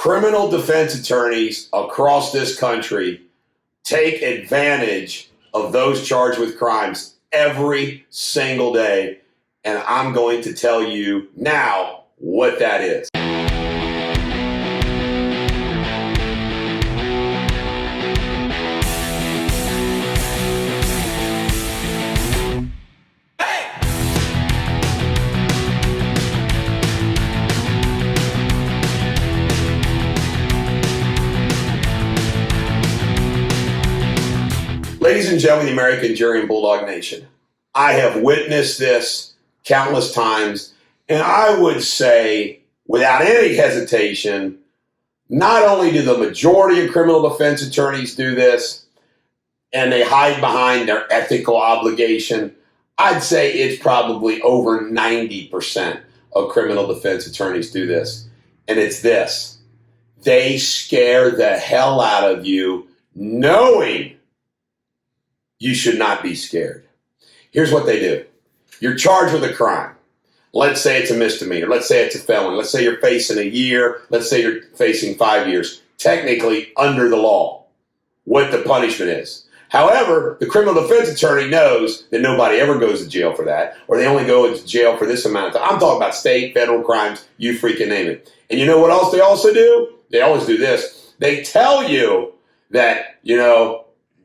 criminal defense attorneys across this country take advantage of those charged with crimes every single day. And I'm going to tell you now what that is. Ladies and gentlemen, the American jury and Bulldog Nation, I have witnessed this countless times, and I would say, without any hesitation, not only do the majority of criminal defense attorneys do this, and they hide behind their ethical obligation, I'd say it's probably over 90% of criminal defense attorneys do this. And it's this: they scare the hell out of you knowing you should not be scared. Here's what they do. You're charged with a crime. Let's say it's a misdemeanor. Let's say it's a felony. Let's say you're facing a year. Let's say you're facing 5 years. Technically, under the law, what the punishment is. However, the criminal defense attorney knows that nobody ever goes to jail for that, or they only go to jail for this amount of time. I'm talking about state, federal crimes, you freaking name it. And you know what else they also do? They always do this. They tell you that,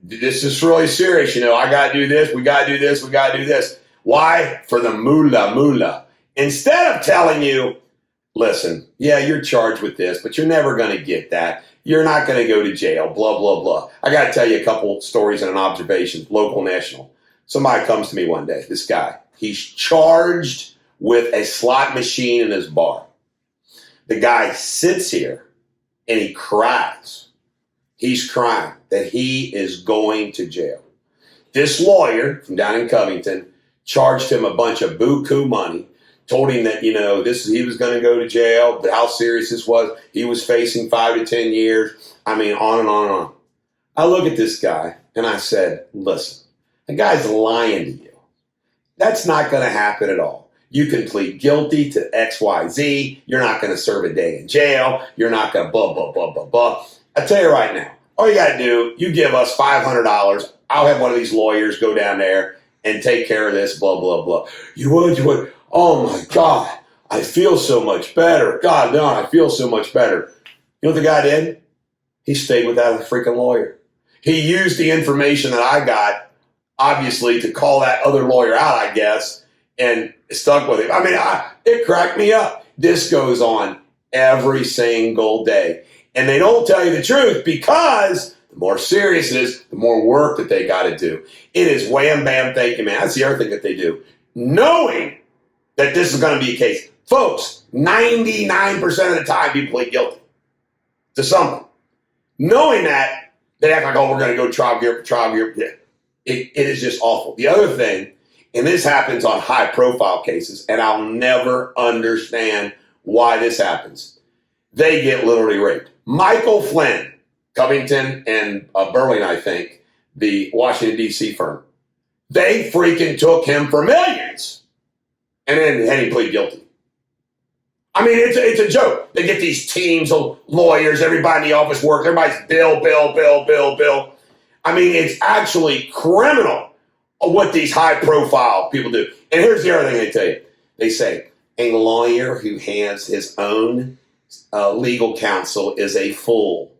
this is really serious. I got to do this. We got to do this. We got to do this. Why? For the moolah. Instead of telling you, listen, yeah, you're charged with this, but you're never going to get that. You're not going to go to jail, blah, blah, blah. I got to tell you a couple stories and an observation, local, national. Somebody comes to me one day, this guy. He's charged with a slot machine in his bar. The guy sits here and he cries. He's crying that he is going to jail. This lawyer from down in Covington charged him a bunch of buku money, told him that, he was going to go to jail, how serious this was. He was facing 5 to 10 years. On and on and on. I look at this guy and I said, listen, the guy's lying to you. That's not going to happen at all. You can plead guilty to XYZ. You're not going to serve a day in jail. You're not going to blah, blah, blah, blah, blah. I tell you right now, all you got to do, you give us $500. I'll have one of these lawyers go down there and take care of this, blah, blah, blah. You would. Oh, my God. I feel so much better. God, no, I feel so much better. You know what the guy did? He stayed without a freaking lawyer. He used the information that I got, obviously, to call that other lawyer out, I guess, and stuck with him. It cracked me up. This goes on every single day. And they don't tell you the truth because the more serious it is, the more work that they got to do. It is wham, bam, thank you, man. That's the other thing that they do. Knowing that this is going to be a case. Folks, 99% of the time people plead guilty to something. Knowing that, they act like, we're going to go trial gear. Yeah. It is just awful. The other thing, and this happens on high-profile cases, and I'll never understand why this happens. They get literally raped. Michael Flynn, Covington and Burlington, I think, the Washington, D.C. firm, they freaking took him for millions and then had him plead guilty. It's a joke. They get these teams of lawyers, everybody in the office works, everybody's bill. It's actually criminal what these high-profile people do. And here's the other thing they tell you. They say, a lawyer who has his own legal counsel is a fool,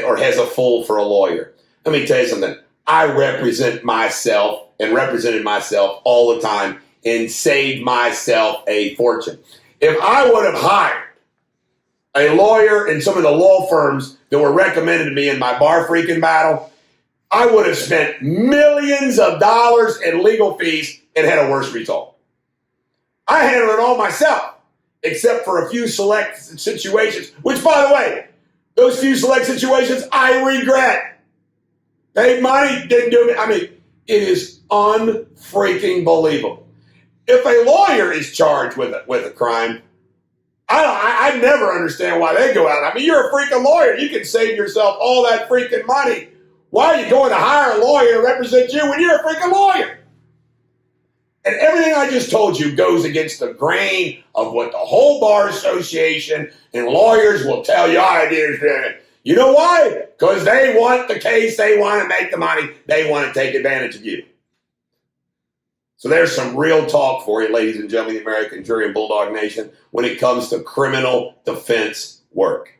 or has a fool for a lawyer. Let me tell you something. I represent myself and represented myself all the time and saved myself a fortune. If I would have hired a lawyer in some of the law firms that were recommended to me in my bar freaking battle, I would have spent millions of dollars in legal fees and had a worse result. I handled it all myself, except for a few select situations, which, by the way, those few select situations I regret. Paid money, didn't do it. It is unfreaking believable. If a lawyer is charged with a crime, I never understand why they go out. You're a freaking lawyer. You can save yourself all that freaking money. Why are you going to hire a lawyer to represent you when you're a freaking lawyer? And everything I just told you goes against the grain of what the whole Bar Association and lawyers will tell you. You know why? Because they want the case, they want to make the money, they want to take advantage of you. So there's some real talk for you, ladies and gentlemen, the American jury and Bulldog Nation, when it comes to criminal defense work.